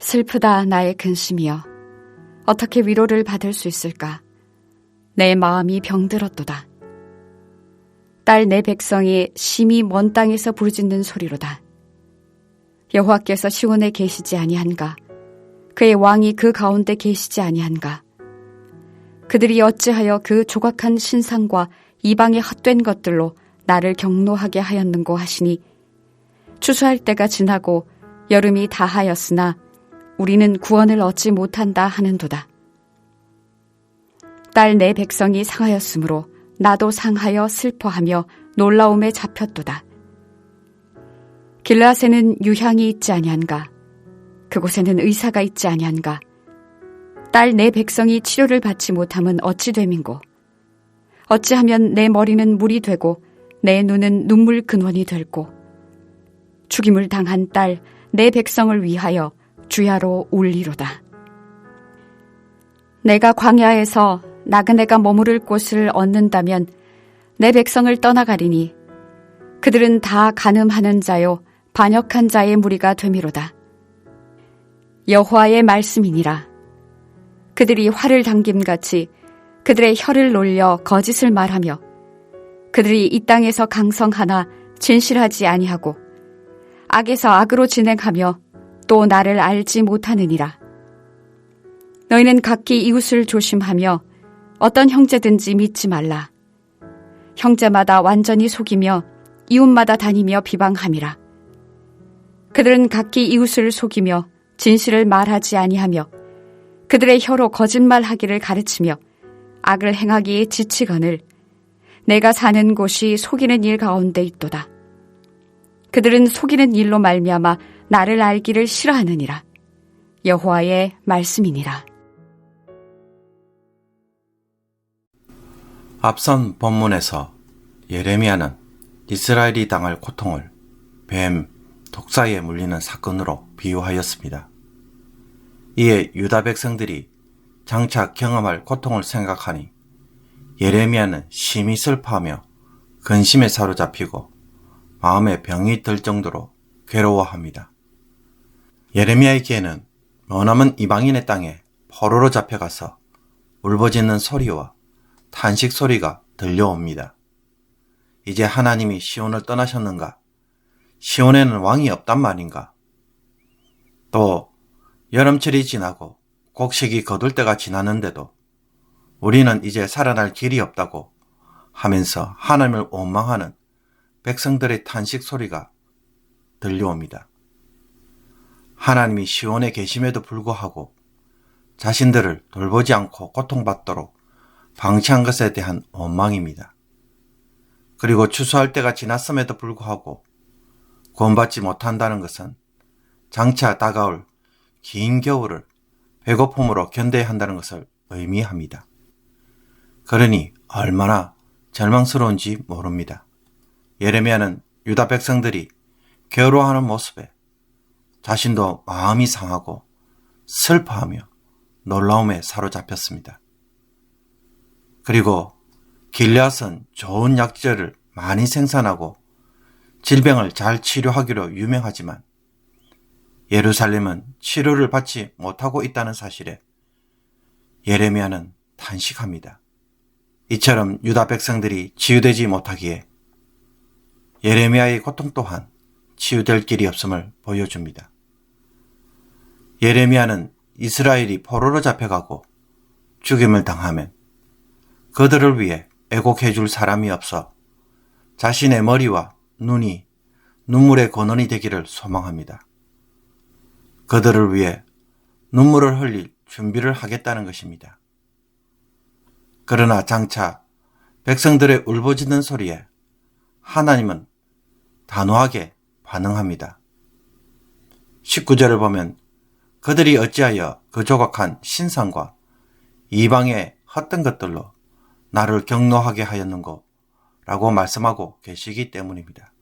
슬프다 나의 근심이여. 어떻게 위로를 받을 수 있을까? 내 마음이 병들었도다. 딸 내 백성이 심히 먼 땅에서 부르짖는 소리로다. 여호와께서 시온에 계시지 아니한가? 그의 왕이 그 가운데 계시지 아니한가? 그들이 어찌하여 그 조각한 신상과 이방의 헛된 것들로 나를 경노하게 하였는고 하시니, 추수할 때가 지나고 여름이 다하였으나 우리는 구원을 얻지 못한다 하는도다. 딸 내 백성이 상하였으므로 나도 상하여 슬퍼하며 놀라움에 잡혔도다. 길르앗에는 유향이 있지 아니한가? 그곳에는 의사가 있지 아니한가? 딸 내 백성이 치료를 받지 못함은 어찌 됨인고? 어찌하면 내 머리는 물이 되고 내 눈은 눈물 근원이 될고, 죽임을 당한 딸 내 백성을 위하여 주야로 울리로다. 내가 광야에서 나그네가 머무를 곳을 얻는다면 내 백성을 떠나가리니, 그들은 다 간음하는 자요 반역한 자의 무리가 되미로다. 여호와의 말씀이니라. 그들이 활을 당김같이 그들의 혀를 놀려 거짓을 말하며, 그들이 이 땅에서 강성하나 진실하지 아니하고 악에서 악으로 진행하며 또 나를 알지 못하느니라. 너희는 각기 이웃을 조심하며 어떤 형제든지 믿지 말라. 형제마다 완전히 속이며 이웃마다 다니며 비방함이라. 그들은 각기 이웃을 속이며 진실을 말하지 아니하며 그들의 혀로 거짓말하기를 가르치며 악을 행하기에 지치거늘 내가 사는 곳이 속이는 일 가운데 있도다. 그들은 속이는 일로 말미암아 나를 알기를 싫어하느니라. 여호와의 말씀이니라. 앞선 본문에서 예레미야는 이스라엘이 당할 고통을 뱀, 독사에 물리는 사건으로 비유하였습니다. 이에 유다 백성들이 장차 경험할 고통을 생각하니 예레미야는 심히 슬퍼하며 근심에 사로잡히고 마음에 병이 들 정도로 괴로워합니다. 예레미야에게는 머나먼 이방인의 땅에 포로로 잡혀가서 울부짖는 소리와 탄식 소리가 들려옵니다. 이제 하나님이 시온을 떠나셨는가? 시온에는 왕이 없단 말인가? 또 여름철이 지나고 곡식이 거둘 때가 지났는데도 우리는 이제 살아날 길이 없다고 하면서 하나님을 원망하는 백성들의 탄식 소리가 들려옵니다. 하나님이 시온에 계심에도 불구하고 자신들을 돌보지 않고 고통받도록 방치한 것에 대한 원망입니다. 그리고 추수할 때가 지났음에도 불구하고 구원받지 못한다는 것은 장차 다가올 긴 겨울을 배고픔으로 견뎌야 한다는 것을 의미합니다. 그러니 얼마나 절망스러운지 모릅니다. 예레미야는 유다 백성들이 괴로워하는 모습에 자신도 마음이 상하고 슬퍼하며 놀라움에 사로잡혔습니다. 그리고 길르앗은 좋은 약재를 많이 생산하고 질병을 잘 치료하기로 유명하지만 예루살렘은 치료를 받지 못하고 있다는 사실에 예레미야는 탄식합니다. 이처럼 유다 백성들이 치유되지 못하기에 예레미야의 고통 또한 치유될 길이 없음을 보여줍니다. 예레미야는 이스라엘이 포로로 잡혀가고 죽임을 당하면 그들을 위해 애곡해 줄 사람이 없어 자신의 머리와 눈이 눈물의 근원이 되기를 소망합니다. 그들을 위해 눈물을 흘릴 준비를 하겠다는 것입니다. 그러나 장차 백성들의 울부짖는 소리에 하나님은 단호하게 반응합니다. 19절을 보면 그들이 어찌하여 그 조각한 신상과 이방의 헛된 것들로 나를 경노하게 하였는고 라고 말씀하고 계시기 때문입니다.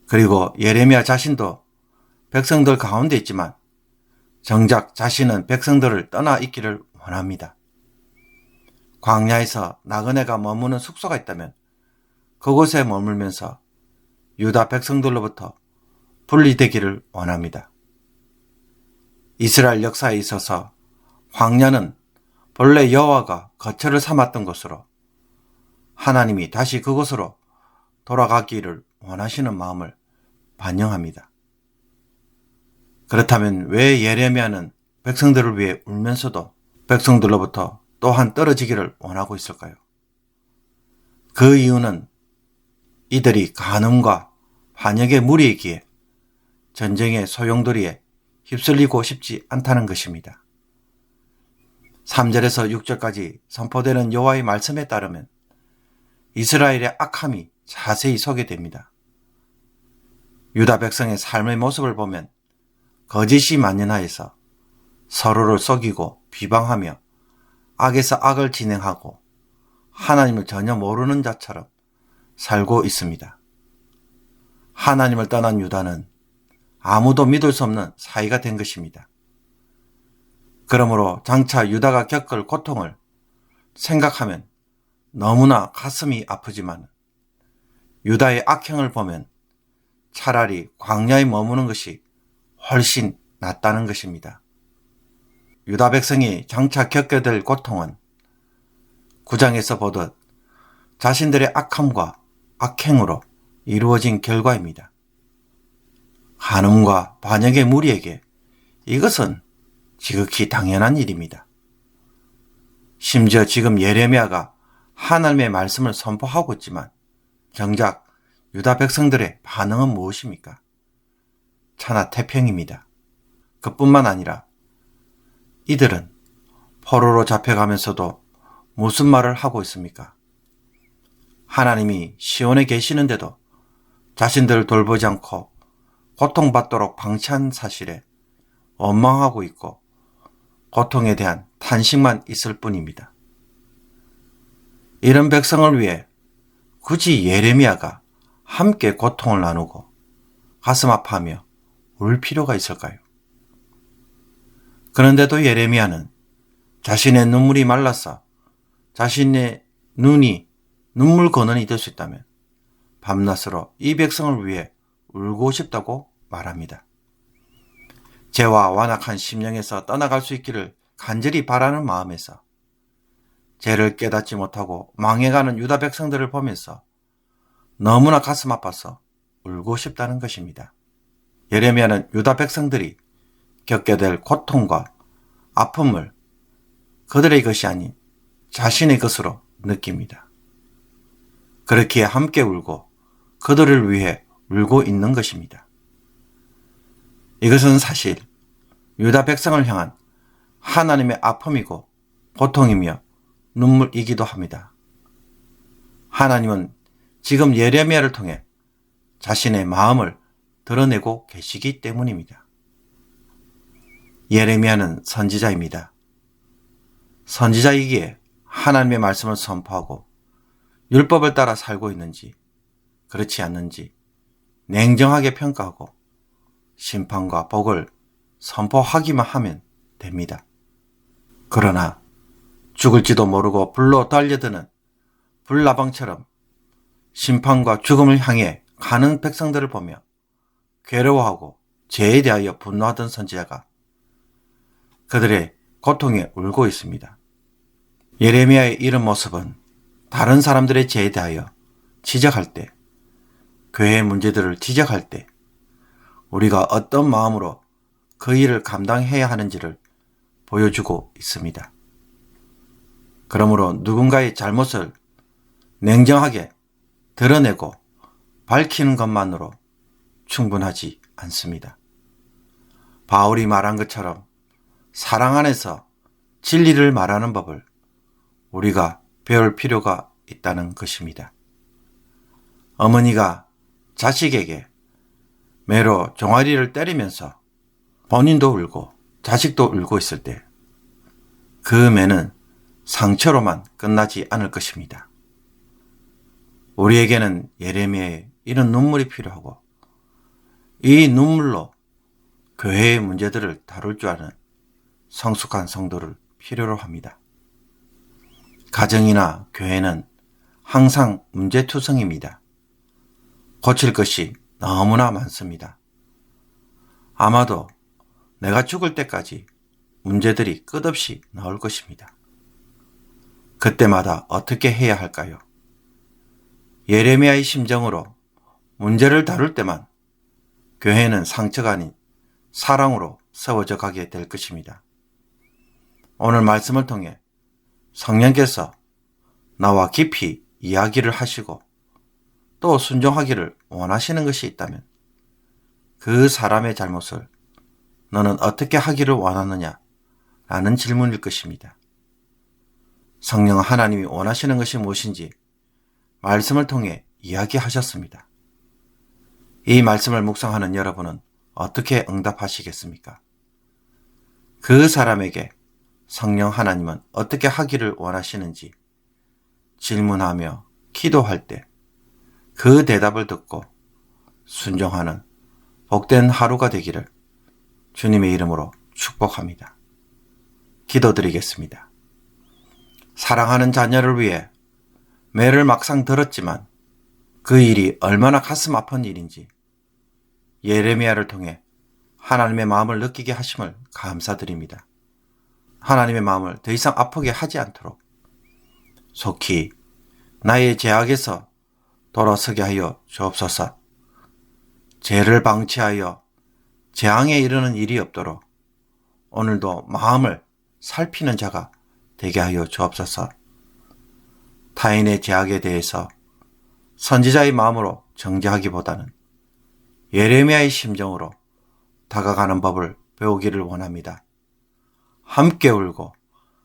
그리고 예레미야 자신도 백성들 가운데 있지만 정작 자신은 백성들을 떠나 있기를 원합니다. 광야에서 나그네가 머무는 숙소가 있다면 그곳에 머물면서 유다 백성들로부터 분리되기를 원합니다. 이스라엘 역사에 있어서 광야는 본래 여호와가 거처를 삼았던 곳으로 하나님이 다시 그곳으로 돌아가기를 원하시는 마음을 반영합니다. 그렇다면 왜 예레미야는 백성들을 위해 울면서도 백성들로부터 또한 떨어지기를 원하고 있을까요? 그 이유는 이들이 간음과 반역의 무리이기에 전쟁의 소용돌이에 휩쓸리고 싶지 않다는 것입니다. 3절에서 6절까지 선포되는 여호와의 말씀에 따르면 이스라엘의 악함이 자세히 소개됩니다. 유다 백성의 삶의 모습을 보면 거짓이 만연하여서 서로를 속이고 비방하며 악에서 악을 진행하고 하나님을 전혀 모르는 자처럼 살고 있습니다. 하나님을 떠난 유다는 아무도 믿을 수 없는 사이가 된 것입니다. 그러므로 장차 유다가 겪을 고통을 생각하면 너무나 가슴이 아프지만 유다의 악행을 보면 차라리 광야에 머무는 것이 훨씬 낫다는 것입니다. 유다 백성이 장차 겪게 될 고통은 9장에서 보듯 자신들의 악함과 악행으로 이루어진 결과입니다. 간음과 반역의 무리에게 이것은 지극히 당연한 일입니다. 심지어 지금 예레미야가 하나님의 말씀을 선포하고 있지만 정작 유다 백성들의 반응은 무엇입니까? 차나 태평입니다. 그뿐만 아니라 이들은 포로로 잡혀가면서도 무슨 말을 하고 있습니까? 하나님이 시온에 계시는데도 자신들을 돌보지 않고 고통받도록 방치한 사실에 원망하고 있고 고통에 대한 탄식만 있을 뿐입니다. 이런 백성을 위해 굳이 예레미야가 함께 고통을 나누고 가슴 아파하며 울 필요가 있을까요? 그런데도 예레미야는 자신의 눈물이 말라서 자신의 눈이 눈물 근원이 될 수 있다면 밤낮으로 이 백성을 위해 울고 싶다고 말합니다. 죄와 완악한 심령에서 떠나갈 수 있기를 간절히 바라는 마음에서 죄를 깨닫지 못하고 망해가는 유다 백성들을 보면서 너무나 가슴 아파서 울고 싶다는 것입니다. 예레미야는 유다 백성들이 겪게 될 고통과 아픔을 그들의 것이 아닌 자신의 것으로 느낍니다. 그렇기에 함께 울고 그들을 위해 울고 있는 것입니다. 이것은 사실 유다 백성을 향한 하나님의 아픔이고 고통이며 눈물이기도 합니다. 하나님은 지금 예레미야를 통해 자신의 마음을 드러내고 계시기 때문입니다. 예레미야는 선지자입니다. 선지자이기에 하나님의 말씀을 선포하고 율법을 따라 살고 있는지 그렇지 않는지 냉정하게 평가하고 심판과 복을 선포하기만 하면 됩니다. 그러나 죽을지도 모르고 불로 달려드는 불나방처럼 심판과 죽음을 향해 가는 백성들을 보며 괴로워하고 죄에 대하여 분노하던 선지자가 그들의 고통에 울고 있습니다. 예레미야의 이런 모습은 다른 사람들의 죄에 대하여 지적할 때, 교회의 문제들을 지적할 때 우리가 어떤 마음으로 그 일을 감당해야 하는지를 보여주고 있습니다. 그러므로 누군가의 잘못을 냉정하게 드러내고 밝히는 것만으로 충분하지 않습니다. 바울이 말한 것처럼 사랑 안에서 진리를 말하는 법을 우리가 배울 필요가 있다는 것입니다. 어머니가 자식에게 매로 종아리를 때리면서 본인도 울고 자식도 울고 있을 때 그 매는 상처로만 끝나지 않을 것입니다. 우리에게는 예레미야의 이런 눈물이 필요하고 이 눈물로 교회의 문제들을 다룰 줄 아는 성숙한 성도를 필요로 합니다. 가정이나 교회는 항상 문제투성입니다. 고칠 것이 너무나 많습니다. 아마도 내가 죽을 때까지 문제들이 끝없이 나올 것입니다. 그때마다 어떻게 해야 할까요? 예레미야의 심정으로 문제를 다룰 때만 교회는 상처가 아닌 사랑으로 세워져 가게 될 것입니다. 오늘 말씀을 통해 성령께서 나와 깊이 이야기를 하시고 또 순종하기를 원하시는 것이 있다면 그 사람의 잘못을 너는 어떻게 하기를 원하느냐? 라는 질문일 것입니다. 성령 하나님이 원하시는 것이 무엇인지 말씀을 통해 이야기하셨습니다. 이 말씀을 묵상하는 여러분은 어떻게 응답하시겠습니까? 그 사람에게 성령 하나님은 어떻게 하기를 원하시는지 질문하며 기도할 때 그 대답을 듣고 순종하는 복된 하루가 되기를 주님의 이름으로 축복합니다. 기도드리겠습니다. 사랑하는 자녀를 위해 매를 막상 들었지만 그 일이 얼마나 가슴 아픈 일인지 예레미야를 통해 하나님의 마음을 느끼게 하심을 감사드립니다. 하나님의 마음을 더 이상 아프게 하지 않도록 속히 나의 죄악에서 돌아서게 하여 주옵소서. 죄를 방치하여 재앙에 이르는 일이 없도록 오늘도 마음을 살피는 자가 되게 하여 주옵소서. 타인의 죄악에 대해서 선지자의 마음으로 정죄하기보다는 예레미야의 심정으로 다가가는 법을 배우기를 원합니다. 함께 울고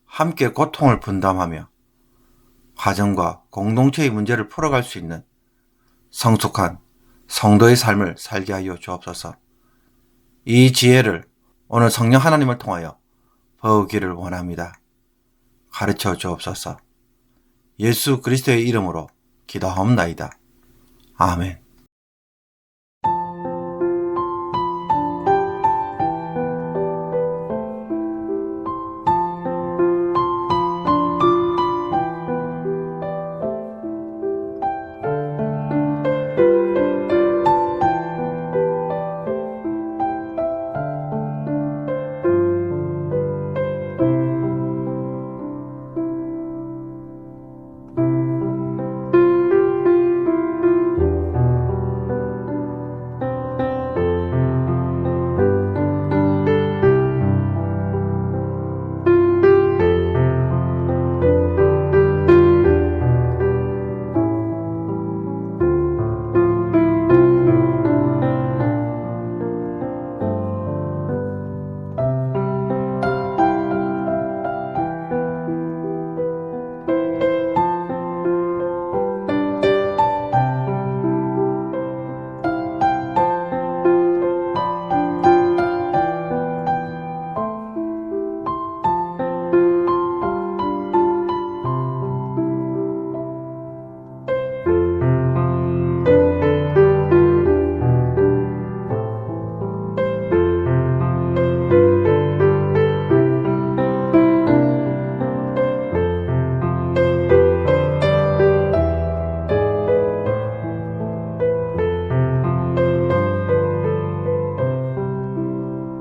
함께 고통을 분담하며 가정과 공동체의 문제를 풀어갈 수 있는 성숙한 성도의 삶을 살게 하여 주옵소서. 이 지혜를 오늘 성령 하나님을 통하여 배우기를 원합니다. 가르쳐 주옵소서. 예수 그리스도의 이름으로 기도하옵나이다. 아멘.